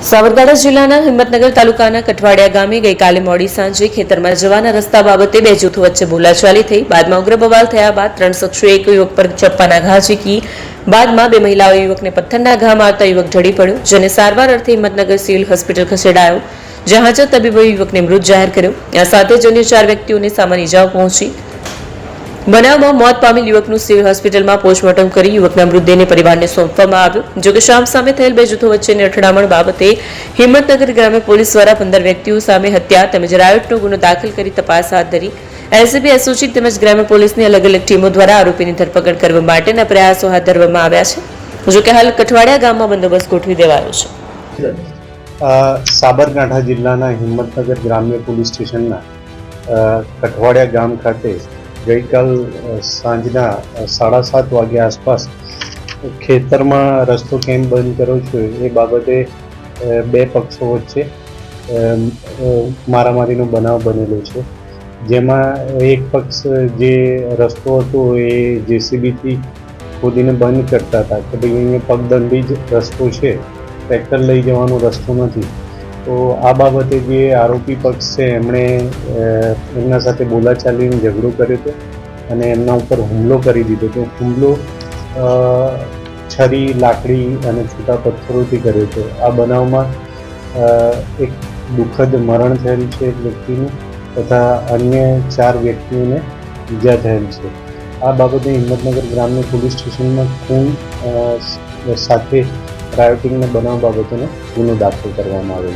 સાબરકાંઠા જિલ્લાના હિંમતનગર તાલુકાના કઠવાડિયા ગામે ગઈકાલે મોડી સાંજે ખેતરમાં જવાના રસ્તા બાબતે બે જૂથો વચ્ચે બોલાચાલી થઈ. બાદમાં ઉગ્ર બવાલ થયા બાદ 3 શખ્સોએ એક યુવક પર ચપ્પાના ઘા ઝીકી. બાદમાં બે મહિલાઓએ યુવકને પથ્થરના ઘા મારતા યુવક ઢળી પડ્યો, જેને સારવાર અર્થે હિંમતનગર સિવિલ હોસ્પિટલ ખસેડાયો, જ્યાં હાજર તબીબોએ યુવકને મૃત જાહેર કર્યો. આ સાથે જ અન્ય 4 વ્યક્તિઓને સામાન્ય ઇજાઓ પહોંચી. બનાવમાં મોત પામેલ યુવકનું સિવિલ હોસ્પિટલમાં પોસ્ટમોર્ટમ કરી યુવકના મૃતદેહને પરિવારને સોંપવામાં આવ્યો. જોકે શામ સામે થયેલ બે જૂથો વચ્ચેની અથડામણ બાબતે હિંમતનગર ગ્રામ્ય પોલીસ દ્વારા 15 વ્યક્તિઓ સામે હત્યા તેમજ રાયોટનો ગુનો દાખલ કરી તપાસ હાથ ધરી. એલસીબી, એસઓજી તેમજ ગ્રામ્ય પોલીસની અલગ અલગ ટીમો દ્વારા આરોપીની ધરપકડ કરવા માટેના પ્રયાસો હાથ ધરવામાં આવ્યા છે. જોકે હાલ કઠવાડિયા ગામમાં બંદોબસ્ત ગોઠવી દેવાયો છે. સાબરકાંઠા જિલ્લાના હિંમતનગર ગ્રામ્ય પોલીસ સ્ટેશનના કઠવાડિયા ગામ ખાતે ગઈકાલ સાંજના 7:30 વાગ્યા આસપાસ ખેતરમાં રસ્તો કેમ બંધ કર્યો છે એ બાબતે બે પક્ષો વચ્ચે મારામારીનો બનાવ બનેલો છે, જેમાં એક પક્ષ જે રસ્તો હતો એ જેસીબીથી ખોદીને બંધ કરતા હતા કે ભાઈ અહીંયા પગદંડી જ રસ્તો છે, ટ્રેક્ટર લઈ જવાનો રસ્તો નથી. તો આ બાબતે જે આરોપી પક્ષ છે એમણે એમના સાથે બોલાચાલીનો ઝઘડો કર્યો હતો અને એમના ઉપર હુમલો કરી દીધો હતો. હુમલો છરી, લાકડી અને છૂટા પથ્થરોથી કર્યો હતો. આ બનાવમાં એક દુઃખદ મરણ થયેલ છે એક વ્યક્તિનું તથા અન્ય 4 વ્યક્તિઓને ઈજા થયેલ છે. આ બાબતે હિંમતનગર ગ્રામ્ય પોલીસ સ્ટેશનમાં ખૂન સાથે રાયોટિંગના બનાવ બાબતેનો ગુનો દાખલ કરવામાં આવેલ